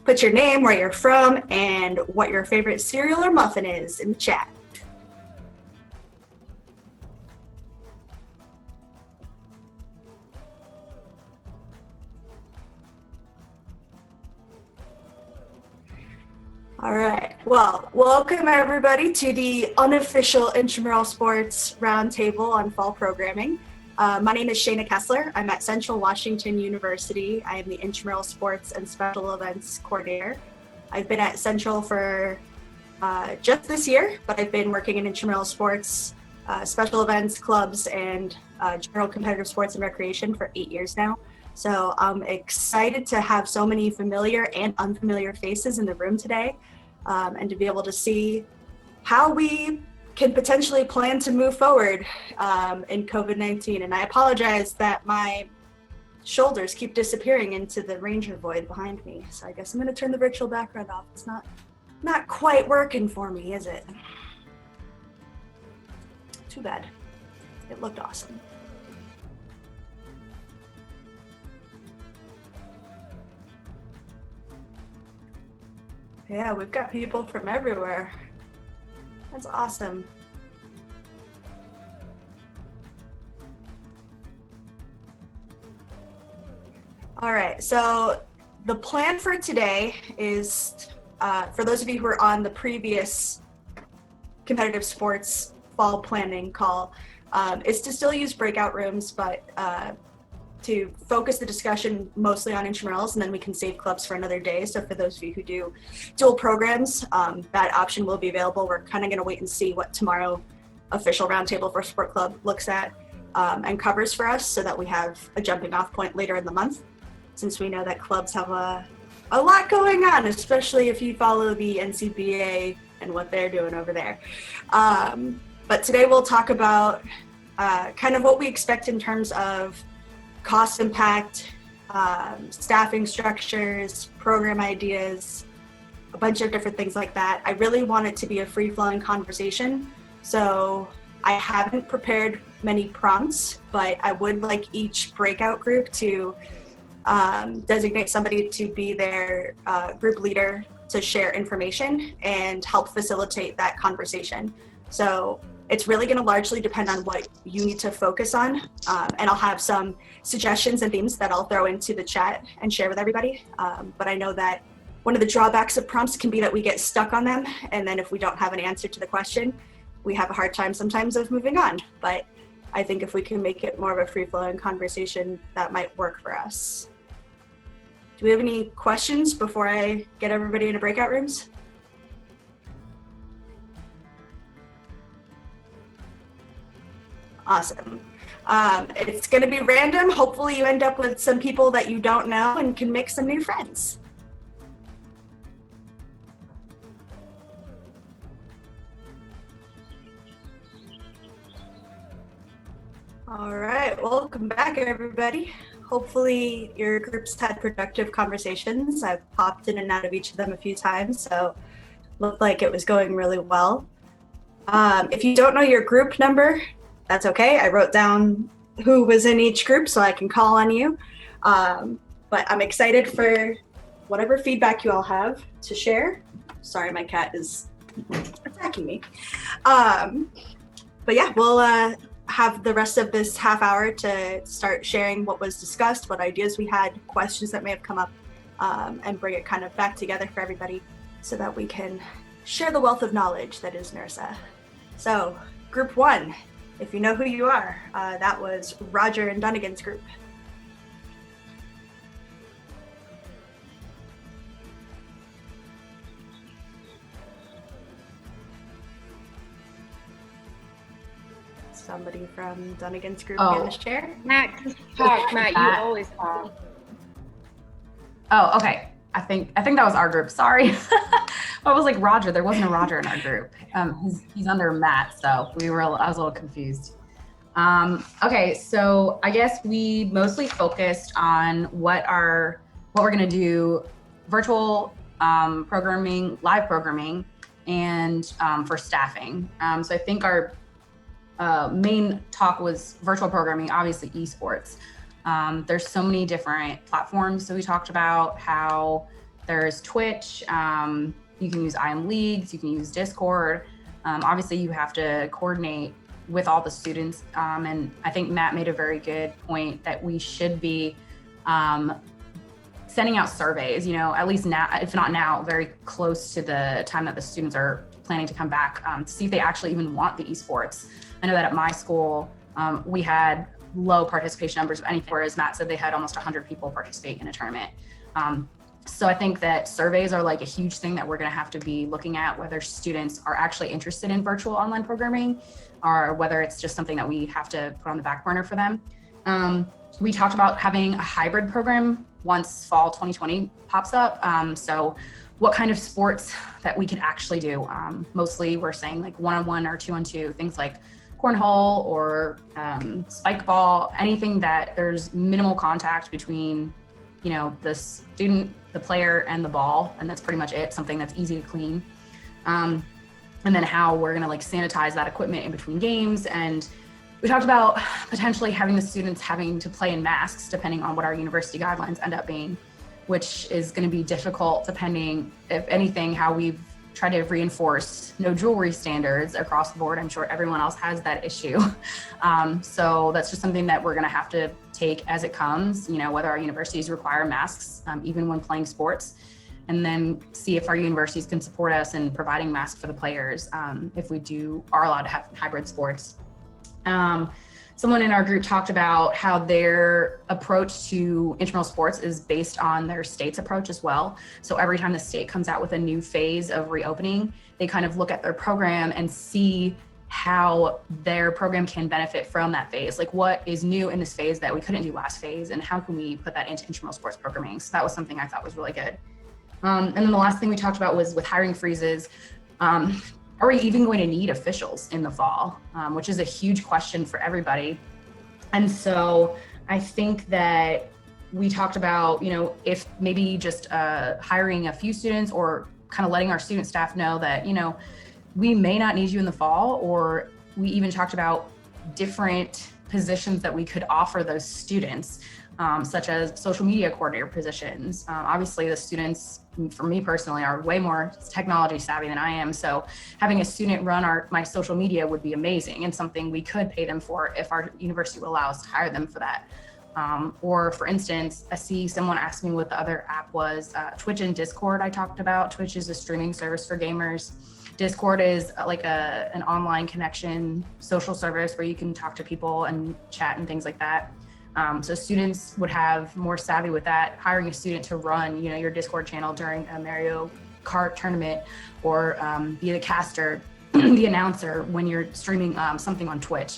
Put your name, where you're from, and what your favorite cereal or muffin is in the chat. All right, well, welcome everybody to the unofficial Intramural Sports Roundtable on fall programming. My name is Shana Kessler. I'm at Central Washington University. I am the Intramural Sports and Special Events Coordinator. I've been at Central for just this year, but I've been working in intramural sports, special events, clubs, and general competitive sports and recreation for 8 years now. So I'm excited to have so many familiar and unfamiliar faces in the room today, and to be able to see how we can potentially plan to move forward in COVID-19. And I apologize that my shoulders keep disappearing into the ranger void behind me. So I guess I'm gonna turn the virtual background off. It's not quite working for me, is it? Too bad. It looked awesome. Yeah, we've got people from everywhere. That's awesome. All right, so the plan for today is, for those of you who are on the previous competitive sports fall planning call, is to still use breakout rooms, but to focus the discussion mostly on intramurals, and then we can save clubs for another day. So for those of you who do dual programs, that option will be available. We're kind of going to wait and see what tomorrow official roundtable for sport club looks at and covers for us, so that we have a jumping off point later in the month, since we know that clubs have a lot going on, especially if you follow the NCBA and what they're doing over there. But today we'll talk about kind of what we expect in terms of cost impact, staffing structures, program ideas, a bunch of different things like that. I really want it to be a free-flowing conversation, so I haven't prepared many prompts, but I would like each breakout group to designate somebody to be their group leader to share information and help facilitate that conversation. So it's really going to largely depend on what you need to focus on, and I'll have some suggestions and themes that I'll throw into the chat and share with everybody. But I know that one of the drawbacks of prompts can be that we get stuck on them, and then if we don't have an answer to the question, we have a hard time sometimes of moving on. But I think if we can make it more of a free-flowing conversation, that might work for us. Do we have any questions before I get everybody into breakout rooms? Awesome. It's going to be random. Hopefully you end up with some people that you don't know and can make some new friends. All right, welcome back everybody. Hopefully your groups had productive conversations. I've popped in and out of each of them a few times, so looked like it was going really well. If you don't know your group number, that's okay. I wrote down who was in each group so I can call on you. But I'm excited for whatever feedback you all have to share. Sorry, my cat is attacking me. But yeah, we'll have the rest of this half hour to start sharing what was discussed, what ideas we had, questions that may have come up, and bring it kind of back together for everybody so that we can share the wealth of knowledge that is NERSA. So group one, if you know who you are, that was Roger and Dunnigan's group. Somebody from Dunnigan's group in this chair? Matt, talk. Matt, you always talk. Oh, okay. I think that was our group. Sorry. I was like, Roger, there wasn't a Roger in our group. He's under Matt, so I was a little confused. Okay, so I guess we mostly focused on what we're gonna do, virtual programming, live programming, and for staffing. So I think our main talk was virtual programming, obviously esports. There's so many different platforms. So we talked about how There's Twitch. You can use IM Leagues. You can use Discord. Obviously, you have to coordinate with all the students. And I think Matt made a very good point that we should be sending out surveys, at least now, if not now, very close to the time that the students are planning to come back, to see if they actually even want the esports. I know that at my school, we had low participation numbers of anything, whereas Matt said they had almost 100 people participate in a tournament. So I think that surveys are like a huge thing that we're going to have to be looking at, whether students are actually interested in virtual online programming or whether it's just something that we have to put on the back burner for them. We talked about having a hybrid program once fall 2020 pops up. So what kind of sports that we could actually do? Mostly we're saying like one-on-one or two-on-two, things like cornhole or spike ball, anything that there's minimal contact between the student, the player, and the ball, and that's pretty much it, something that's easy to clean. And then how we're gonna like sanitize that equipment in between games. And we talked about potentially having the students having to play in masks depending on what our university guidelines end up being, which is gonna be difficult depending, if anything, how we've tried to reinforce no jewelry standards across the board. I'm sure everyone else has that issue. So that's just something that we're gonna have to take as it comes, whether our universities require masks, even when playing sports, and then see if our universities can support us in providing masks for the players if we are allowed to have hybrid sports. Someone in our group talked about how their approach to intramural sports is based on their state's approach as well. So every time the state comes out with a new phase of reopening, they kind of look at their program and see how their program can benefit from that phase. Like what is new in this phase that we couldn't do last phase, and how can we put that into intramural sports programming? So that was something I thought was really good. And then the last thing we talked about was with hiring freezes. Are we even going to need officials in the fall? Which is a huge question for everybody. And so I think that we talked about, if maybe just hiring a few students or kind of letting our student staff know that, we may not need you in the fall, or we even talked about different positions that we could offer those students, such as social media coordinator positions. Obviously the students, for me personally, are way more technology savvy than I am. So having a student run my social media would be amazing and something we could pay them for if our university would allow us to hire them for that. Or for instance, I see someone asked me what the other app was. Twitch and Discord I talked about. Twitch is a streaming service for gamers. Discord is like an online connection social service where you can talk to people and chat and things like that. So students would have more savvy with that, hiring a student to run, your Discord channel during a Mario Kart tournament, or be the caster, the announcer when you're streaming something on Twitch.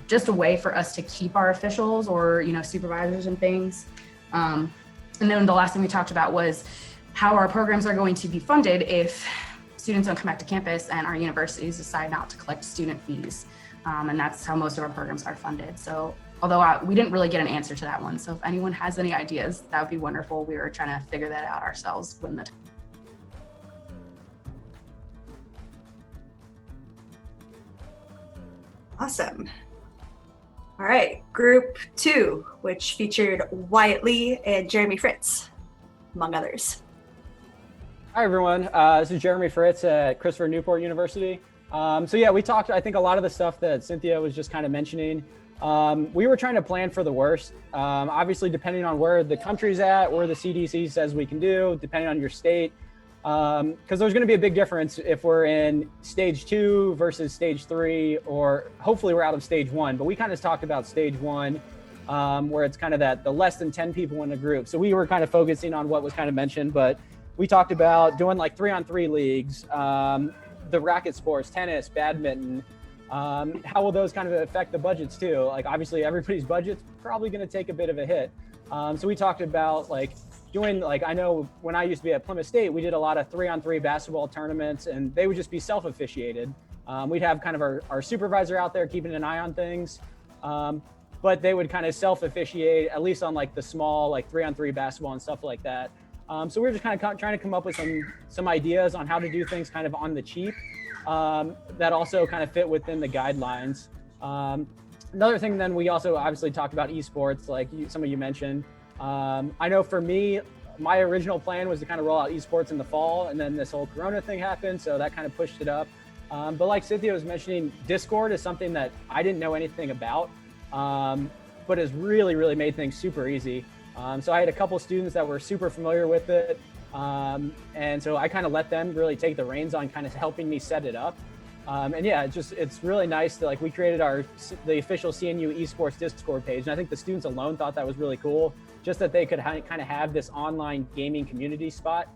Just a way for us to keep our officials or, supervisors and things. And then the last thing we talked about was how our programs are going to be funded if students don't come back to campus and our universities decide not to collect student fees. And that's how most of our programs are funded. So although we didn't really get an answer to that one. So if anyone has any ideas, that would be wonderful. We were trying to figure that out ourselves when the Awesome. All right, group 2, which featured Wyatt Lee and Jeremy Fritz, among others. Hi, everyone. This is Jeremy Fritz at Christopher Newport University. So yeah, we talked, I think, a lot of the stuff that Cynthia was just kind of mentioning. We were trying to plan for the worst. Obviously, depending on where the country's at, where the CDC says we can do, depending on your state, because there's going to be a big difference if we're in stage 2 versus stage 3, or hopefully we're out of stage 1. But we kind of talked about stage 1, where it's kind of the less than 10 people in a group. So we were kind of focusing on what was kind of mentioned, but we talked about doing like 3-on-3 leagues, the racket sports, tennis, badminton. How will those kind of affect the budgets too? Like obviously everybody's budget's probably going to take a bit of a hit. So we talked about like doing, like, I know when I used to be at Plymouth State, we did a lot of 3-on-3 basketball tournaments, and they would just be self-officiated. We'd have kind of our supervisor out there keeping an eye on things. But they would kind of self-officiate, at least on like the small, like 3-on-3 basketball and stuff like that. So we were just kind of trying to come up with some ideas on how to do things kind of on the cheap, that also kind of fit within the guidelines. Another thing, then we also obviously talked about esports, like some of you mentioned. I know for me, my original plan was to kind of roll out esports in the fall, and then this whole Corona thing happened, so that kind of pushed it up. But like Cynthia was mentioning, Discord is something that I didn't know anything about, but has really, really made things super easy. So I had a couple students that were super familiar with it. And so I kind of let them really take the reins on kind of helping me set it up. And yeah, it's really nice that like we created the official CNU esports Discord page. And I think the students alone thought that was really cool, just that they could kind of have this online gaming community spot.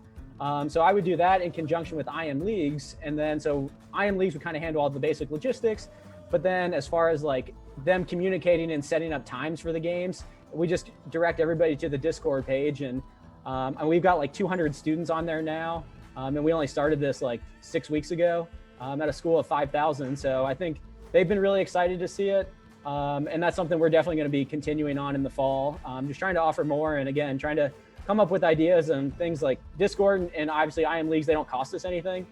So I would do that in conjunction with IM Leagues. And then so IM Leagues would kind of handle all the basic logistics. But then as far as like them communicating and setting up times for the games, we just direct everybody to the Discord page. And we've got like 200 students on there now. And we only started this like 6 weeks ago at a school of 5,000. So I think they've been really excited to see it. And that's something we're definitely going to be continuing on in the fall. Just trying to offer more, and again, trying to come up with ideas and things like Discord and obviously IM Leagues. They don't cost us anything.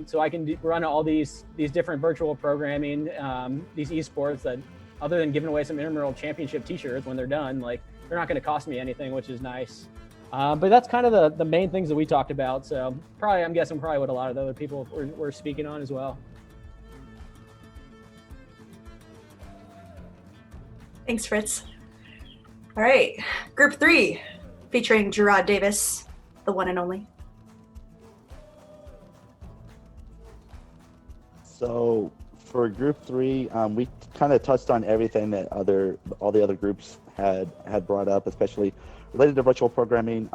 So I can run all these different virtual programming, these esports that, other than giving away some Intramural championship t-shirts when they're done, like they're not going to cost me anything, which is nice. But that's kind of the main things that we talked about. So I'm guessing what a lot of the other people were speaking on as well. Thanks, Fritz. All right, group 3, featuring Gerard Davis, the one and only. So for group 3, we kind of touched on everything that all the other groups had brought up, especially related to virtual programming.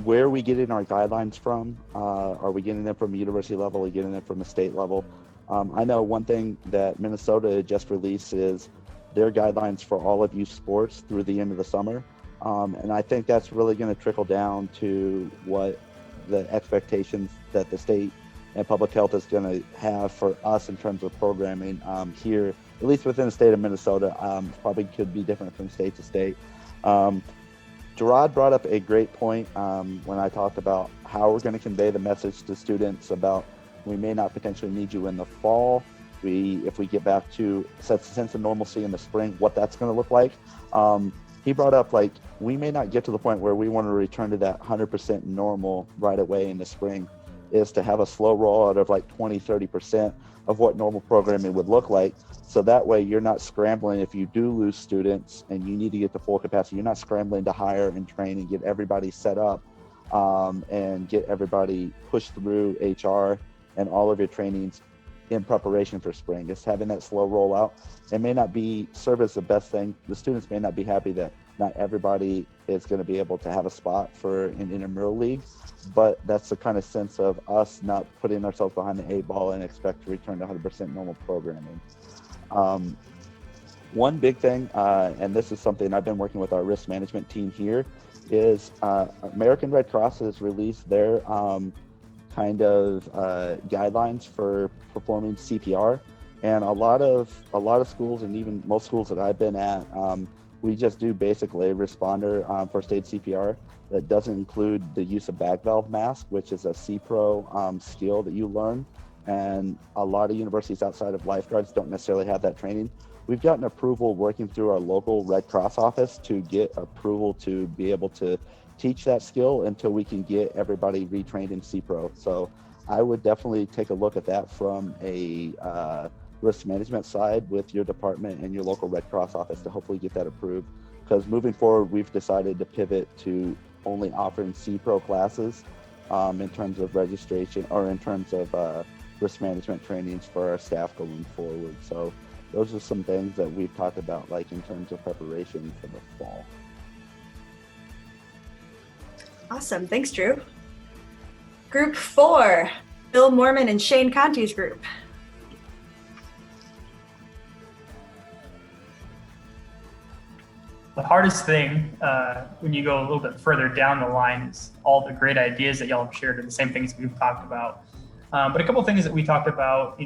Where are we getting our guidelines from? Are we getting them from a university level? Are we getting them from a state level? I know one thing that Minnesota just released is their guidelines for all of youth sports through the end of the summer. And I think that's really going to trickle down to what the expectations that the state and public health is going to have for us in terms of programming here, at least within the state of Minnesota. Probably could be different from state to state. Gerard brought up a great point when I talked about how we're going to convey the message to students about we may not potentially need you in the fall. If we get back to a sense of normalcy in the spring, what that's going to look like. He brought up like we may not get to the point where we want to return to that 100% normal right away in the spring, is to have a slow rollout of like 20-30% of what normal programming would look like. So that way you're not scrambling if you do lose students and you need to get to full capacity. You're not scrambling to hire and train and get everybody set up and get everybody pushed through HR and all of your trainings in preparation for spring. Just having that slow rollout, it may not serve as the best thing. The students may not be happy that not everybody is going to be able to have a spot for an intramural league, but that's the kind of sense of us not putting ourselves behind the 8 ball and expect to return to 100% normal programming. One big thing, and this is something I've been working with our risk management team here, is American Red Cross has released their kind of guidelines for performing CPR, and a lot of schools, and even most schools that I've been at, we just do basically a responder first aid CPR that doesn't include the use of bag valve mask, which is a CPRO skill that you learn, and a lot of universities outside of lifeguards don't necessarily have that training. We've gotten approval working through our local Red Cross office to get approval to be able to teach that skill until we can get everybody retrained in CPRO. So I would definitely take a look at that from a risk management side with your department and your local Red Cross office to hopefully get that approved. Because moving forward, we've decided to pivot to only offering CPRO classes in terms of registration or in terms of risk management trainings for our staff going forward. So those are some things that we've talked about, like in terms of preparation for the fall. Awesome. Thanks, Drew. Group 4, Bill Mormon and Shane Conti's group. The hardest thing when you go a little bit further down the line is all the great ideas that y'all have shared are the same things we've talked about. But a couple of things that we talked about,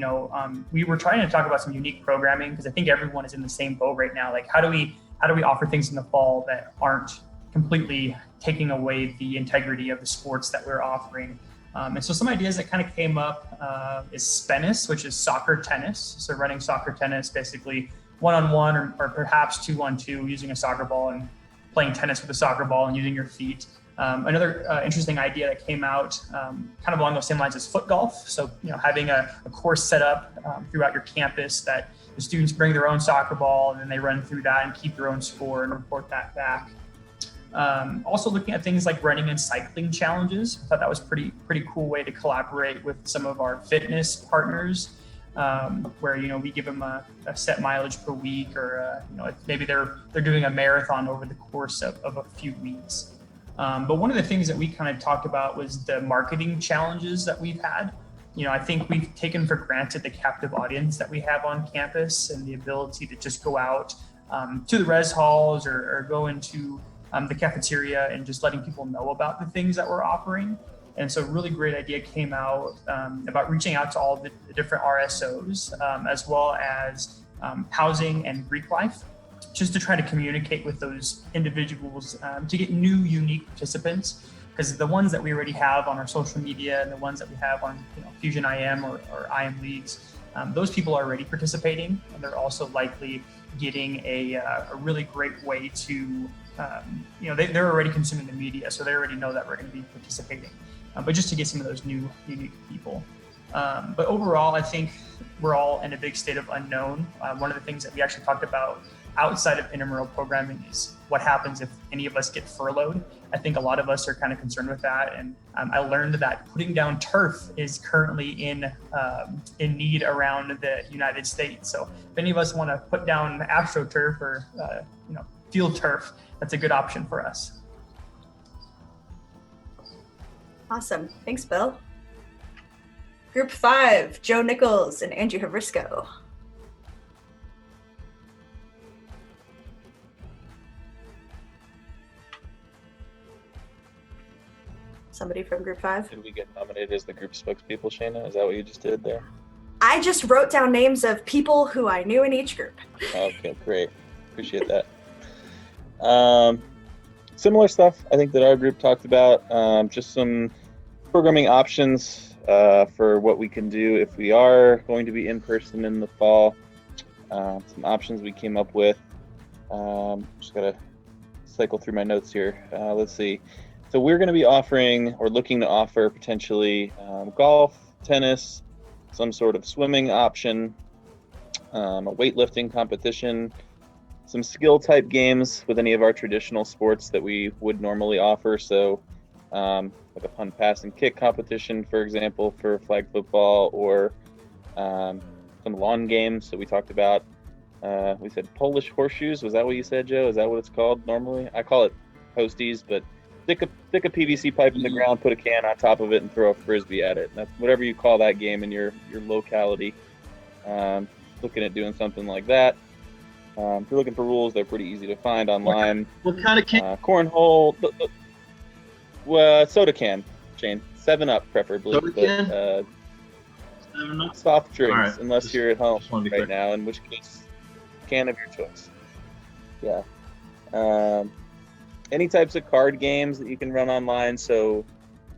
we were trying to talk about some unique programming because I think everyone is in the same boat right now. Like, how do we offer things in the fall that aren't completely taking away the integrity of the sports that we're offering? And so some ideas that kind of came up is Spennis, which is soccer tennis. So running soccer tennis, basically 1-on-1 or perhaps 2-on-2 using a soccer ball and playing tennis with a soccer ball and using your feet. Another interesting idea that came out kind of along those same lines is foot golf. So, having a course set up throughout your campus that the students bring their own soccer ball and then they run through that and keep their own score and report that back. Also looking at things like running and cycling challenges. I thought that was pretty cool way to collaborate with some of our fitness partners, where we give them a set mileage per week, or maybe they're doing a marathon over the course of a few weeks. But one of the things that we kind of talked about was the marketing challenges that we've had. I think we've taken for granted the captive audience that we have on campus and the ability to just go out to the res halls or go into the cafeteria and just letting people know about the things that we're offering. And so a really great idea came out about reaching out to all the different RSOs, as well as housing and Greek life, just to try to communicate with those individuals to get new, unique participants. Because the ones that we already have on our social media and the ones that we have on Fusion IM or IM leagues, those people are already participating, and they're also likely getting a really great way to, they're already consuming the media, so they already know that we're going to be participating. But just to get some of those new, unique people. But overall, I think we're all in a big state of unknown. One of the things that we actually talked about outside of intramural programming is what happens if any of us get furloughed. I think a lot of us are kind of concerned with that. And I learned that putting down turf is currently in need around the United States. So if any of us want to put down AstroTurf or field turf, that's a good option for us. Awesome. Thanks, Bill. Group 5, Joe Nichols and Andrew Havrisco. Somebody from Group 5? Did we get nominated as the group spokespeople, Shana? Is that what you just did there? I just wrote down names of people who I knew in each group. Okay, great. Appreciate that. Similar stuff, I think, that our group talked about. Just some programming options for what we can do if we are going to be in person in the fall. Some options we came up with. Just gotta cycle through my notes here. Let's see. So we're going to be offering or looking to offer potentially golf, tennis, some sort of swimming option, a weightlifting competition, some skill type games with any of our traditional sports that we would normally offer. So like a punt, pass, and kick competition, for example, for flag football, or some lawn games that we talked about. We said Polish horseshoes. Was that what you said, Joe? Is that what it's called normally? I call it posties, but stick a PVC pipe in the ground, put a can on top of it, and throw a frisbee at it. That's whatever you call that game in your locality. Looking at doing something like that. If you're looking for rules, they're pretty easy to find online. What kind of can? Cornhole. Well, soda can, Shane. 7-Up preferably. Soda can? 7-Up? Soft drinks, All right. unless you're at home Just wanted to be right clear. now, in which case, can of your choice. Yeah. Any types of card games that you can run online. So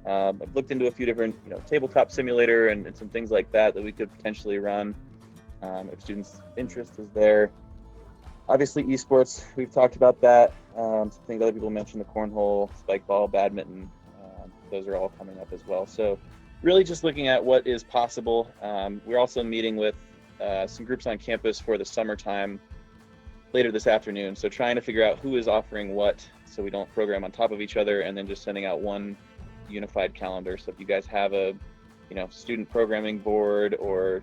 I've looked into a few different, tabletop simulator and some things like that we could potentially run if students' interest is there. Obviously, esports, we've talked about that. Some things other people mentioned, the cornhole, spike ball, badminton, those are all coming up as well. So really just looking at what is possible. We're also meeting with some groups on campus for the summertime later this afternoon. So trying to figure out who is offering what, so we don't program on top of each other, and then just sending out one unified calendar. So if you guys have a, student programming board or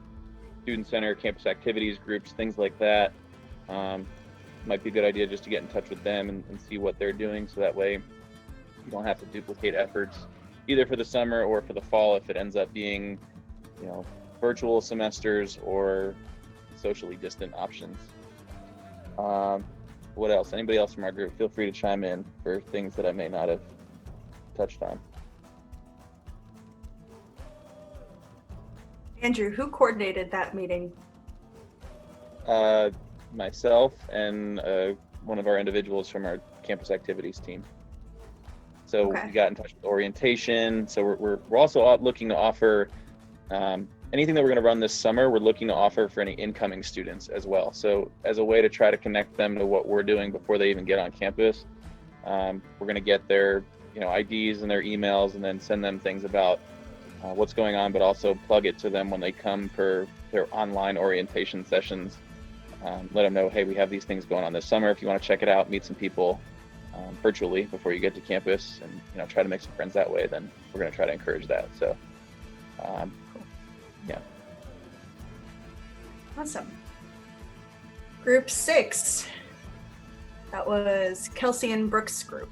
student center, campus activities groups, things like that, might be a good idea just to get in touch with them and see what they're doing. So that way you don't have to duplicate efforts either for the summer or for the fall if it ends up being, virtual semesters or socially distant options. What else? Anybody else from our group? Feel free to chime in for things that I may not have touched on. Andrew, who coordinated that meeting? Myself and one of our individuals from our campus activities team. So Okay. we got in touch with orientation. So we're also looking to offer anything that we're going to run this summer. We're looking to offer for any incoming students as well. So as a way to try to connect them to what we're doing before they even get on campus, We're going to get their IDs and their emails, and then send them things about what's going on, but also plug it to them when they come for their online orientation sessions. Let them know, hey, we have these things going on this summer. If you want to check it out, meet some people virtually before you get to campus, and try to make some friends that way, then we're going to try to encourage that. So yeah. Awesome. Group 6. That was Kelsey and Brooks' group.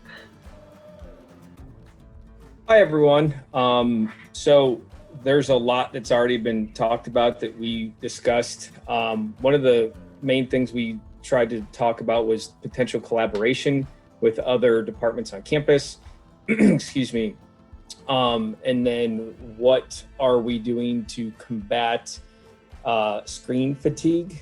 Hi, everyone. So there's a lot that's already been talked about that we discussed. One of the main things we tried to talk about was potential collaboration with other departments on campus. Excuse me. And then what are we doing to combat screen fatigue,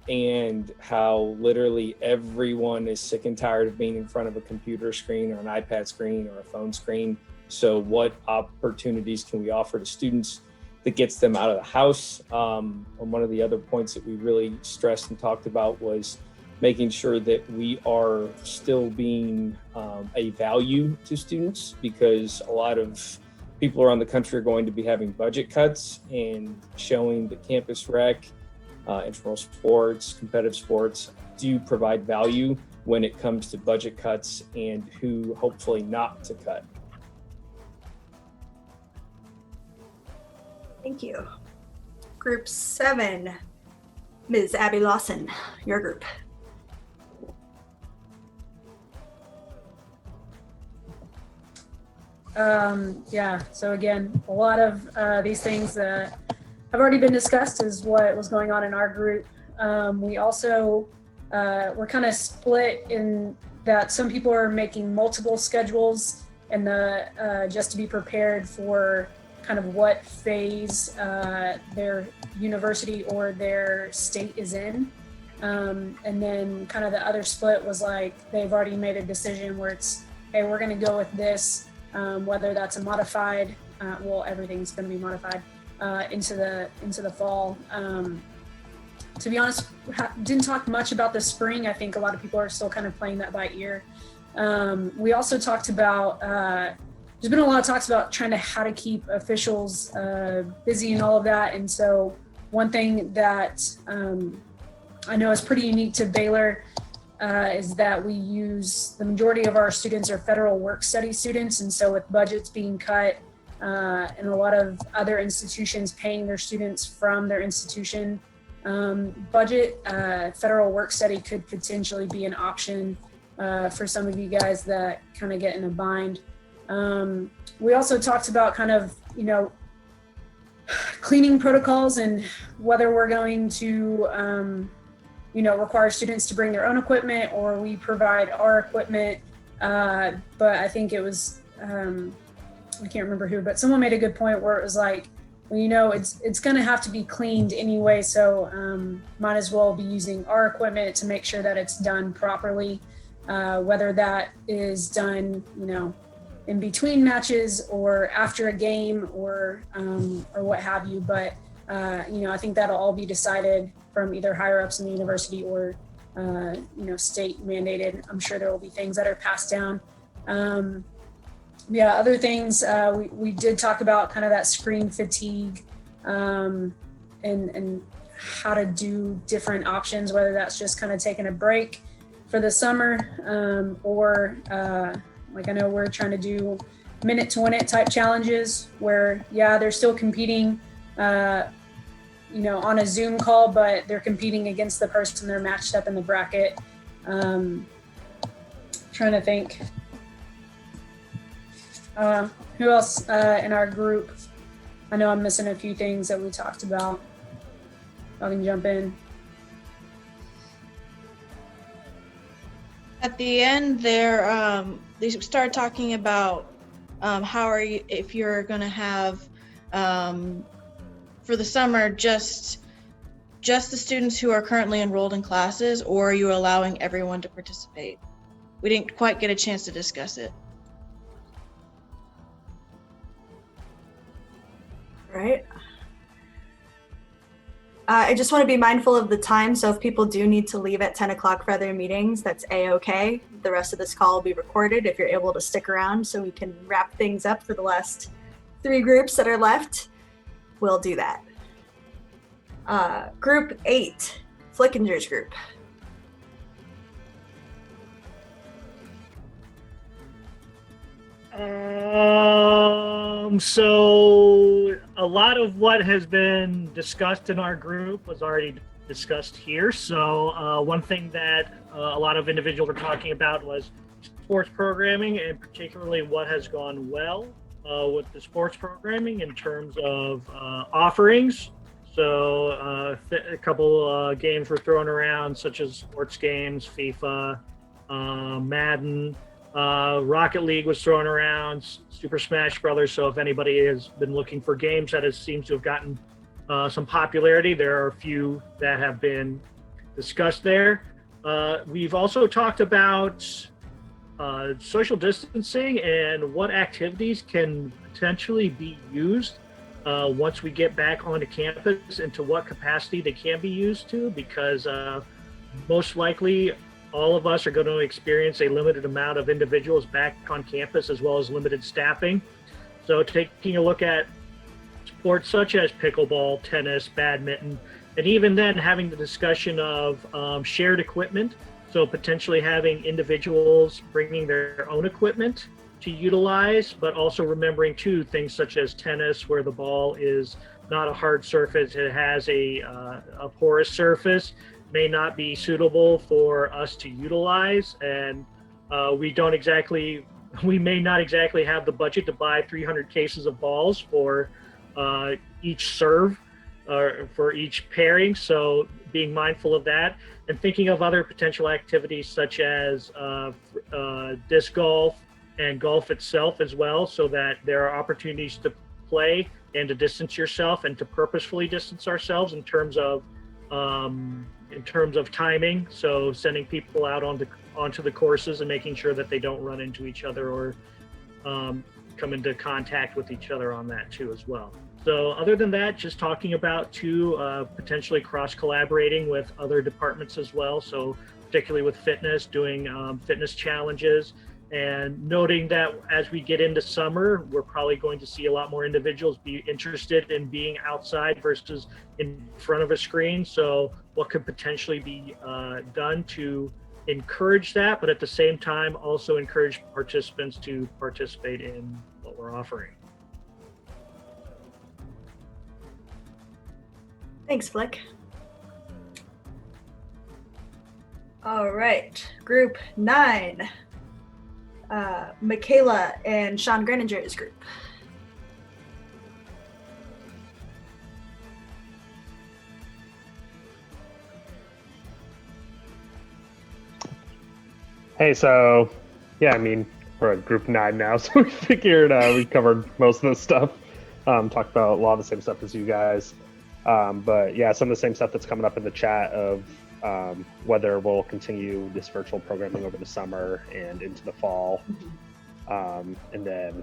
and how literally everyone is sick and tired of being in front of a computer screen or an iPad screen or a phone screen. So what opportunities can we offer to students that gets them out of the house? And one of the other points that we really stressed and talked about was making sure that we are still being a value to students, because a lot of people around the country are going to be having budget cuts, and showing that campus rec, intramural sports, competitive sports do provide value when it comes to budget cuts and who hopefully not to cut. Thank you. Group 7, Ms. Abby Lawson, your group. Yeah, so again, a lot of these things that have already been discussed is what was going on in our group. We also we're kind of split in that some people are making multiple schedules, and just to be prepared for kind of what phase their university or their state is in. And then kind of the other split was like they've already made a decision where it's, hey, we're going to go with this, whether that's a modified, well, everything's going to be modified into the fall. To be honest, didn't talk much about the spring. I think a lot of people are still kind of playing that by ear. We also talked about, there's been a lot of talks about trying to how to keep officials busy and all of that. And so one thing that I know is pretty unique to Baylor is that we use, the majority of our students are federal work study students. And so with budgets being cut and a lot of other institutions paying their students from their institution budget, federal work study could potentially be an option for some of you guys that kind of get in a bind. We also talked about kind of, cleaning protocols and whether we're going to, require students to bring their own equipment or we provide our equipment. But I think it was, I can't remember who, but someone made a good point where it was like, well, it's going to have to be cleaned anyway. So might as well be using our equipment to make sure that it's done properly, whether that is done, in between matches or after a game or what have you. But, I think that'll all be decided from either higher ups in the university or, state mandated. I'm sure there will be things that are passed down. Other things, we did talk about kind of that screen fatigue and how to do different options, whether that's just kind of taking a break for the summer or like I know we're trying to do minute to win it type challenges where, they're still competing, on a Zoom call, but they're competing against the person they're matched up in the bracket. Trying to think. Who else in our group? I know I'm missing a few things that we talked about. I can jump in. At the end there, they started talking about how are you, if you're going to have for the summer just the students who are currently enrolled in classes, or are you allowing everyone to participate? We didn't quite get a chance to discuss it. Right. I just want to be mindful of the time, so if people do need to leave at 10 o'clock for other meetings, that's A-okay. The rest of this call will be recorded if you're able to stick around so we can wrap things up for the last 3 groups that are left. We'll do that. Group 8, Flickinger's group. So a lot of what has been discussed in our group was already discussed here. So one thing that a lot of individuals were talking about was sports programming, and particularly what has gone well with the sports programming in terms of offerings. So a couple games were thrown around, such as sports games, FIFA, Madden. Rocket League was thrown around, Super Smash Brothers. So if anybody has been looking for games that seems to have gotten some popularity, there are a few that have been discussed there. We've also talked about social distancing and what activities can potentially be used once we get back onto campus, and to what capacity they can be used to, because most likely all of us are going to experience a limited amount of individuals back on campus, as well as limited staffing. So taking a look at sports such as pickleball, tennis, badminton, and even then having the discussion of shared equipment. So potentially having individuals bringing their own equipment to utilize, but also remembering too things such as tennis, where the ball is not a hard surface, it has a porous surface, may not be suitable for us to utilize, and we may not exactly have the budget to buy 300 cases of balls for each serve or for each pairing. So being mindful of that, and thinking of other potential activities such as disc golf and golf itself as well, so that there are opportunities to play and to distance yourself and to purposefully distance ourselves in terms of timing. So sending people out onto the courses and making sure that they don't run into each other or come into contact with each other on that too as well. So other than that, just talking about potentially cross collaborating with other departments as well. So particularly with fitness, doing fitness challenges, and noting that as we get into summer, we're probably going to see a lot more individuals be interested in being outside versus in front of a screen. So what could potentially be done to encourage that, but at the same time also encourage participants to participate in what we're offering. Thanks, Flick. All right, group 9. Michaela and Sean Greninger's group. Hey, so yeah, I mean, we're at group 9 now, so we figured we covered most of the stuff. Talked about a lot of the same stuff as you guys. But yeah, some of the same stuff that's coming up in the chat of whether we'll continue this virtual programming over the summer and into the fall. And then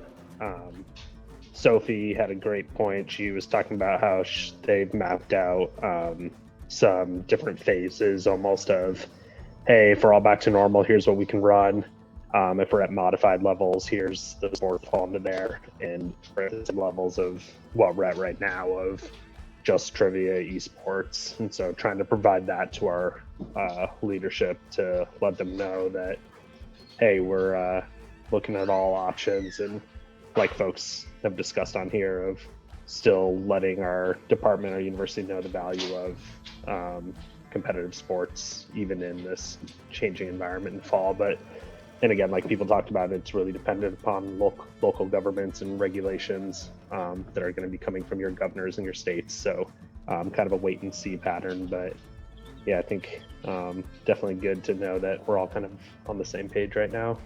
Sophie had a great point. She was talking about how they've mapped out some different phases almost of, hey, if we're all back to normal, here's what we can run. If we're at modified levels, here's the sports fall into there. And we're at some levels of what we're at right now of just trivia, esports. And so trying to provide that to our leadership to let them know that, hey, we're looking at all options, and like folks have discussed on here, of still letting our department or university know the value of competitive sports, even in this changing environment in fall. But, and again, like people talked about, it's really dependent upon local governments and regulations that are going to be coming from your governors and your states. So kind of a wait and see pattern. But yeah, I think definitely good to know that we're all kind of on the same page right now.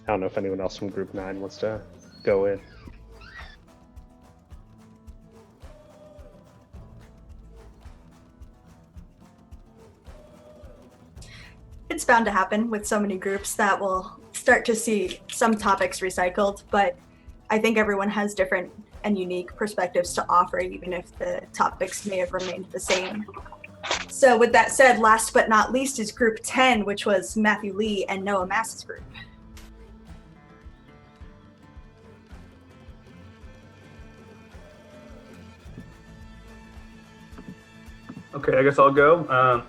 I don't know if anyone else from Group 9 wants to go in. It's bound to happen with so many groups that we'll start to see some topics recycled, but I think everyone has different and unique perspectives to offer, even if the topics may have remained the same. So with that said, last but not least is group 10, which was Matthew Lee and Noah Mass's group. Okay, I guess I'll go.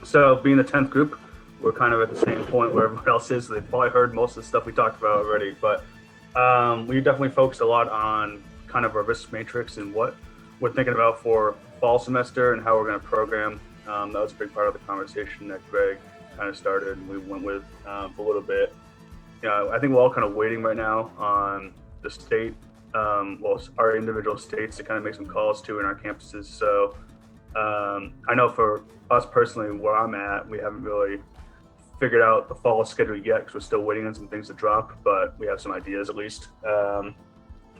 So being the 10th group, we're kind of at the same point where everyone else is. So they've probably heard most of the stuff we talked about already, but we definitely focused a lot on kind of our risk matrix and what we're thinking about for fall semester and how we're going to program. That was a big part of the conversation that Greg kind of started and we went with a little bit. I think we're all kind of waiting right now on the state, our individual states to kind of make some calls to in our campuses. So I know for us personally, where I'm at, we haven't really figured out the fall schedule yet because we're still waiting on some things to drop, but we have some ideas at least. So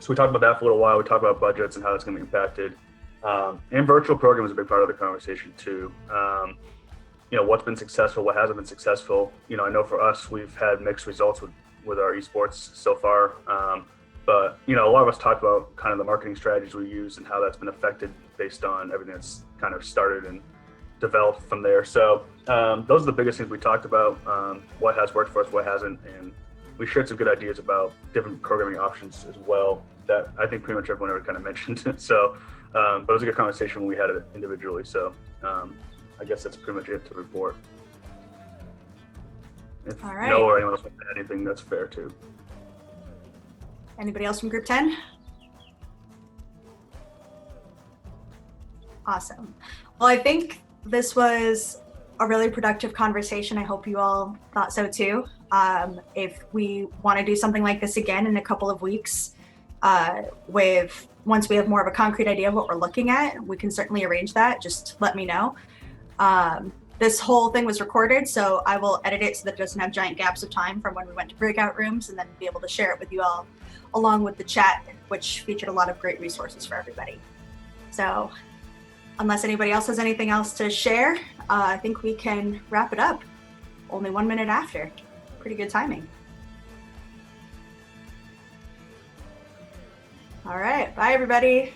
we talked about that for a little while. We talked about budgets and how that's going to be impacted. And virtual program is a big part of the conversation too. What's been successful, what hasn't been successful. I know for us, we've had mixed results with our esports so far. But a lot of us talked about kind of the marketing strategies we use and how that's been affected based on everything that's kind of started and developed from there. So those are the biggest things we talked about, what has worked for us, what hasn't, and we shared some good ideas about different programming options as well that I think pretty much everyone already kind of mentioned. So, but it was a good conversation when we had it individually. So I guess that's pretty much it to report. If All right. Noah or anyone else wants to add anything, that's fair too. Anybody else from group 10? Awesome. Well, I think this was a really productive conversation. I hope you all thought so too. If we want to do something like this again in a couple of weeks, once we have more of a concrete idea of what we're looking at, we can certainly arrange that. Just let me know. This whole thing was recorded, so I will edit it so that it doesn't have giant gaps of time from when we went to breakout rooms, and then be able to share it with you all along with the chat, which featured a lot of great resources for everybody. So unless anybody else has anything else to share, I think we can wrap it up. Only 1 minute after. Pretty good timing. All right, bye everybody.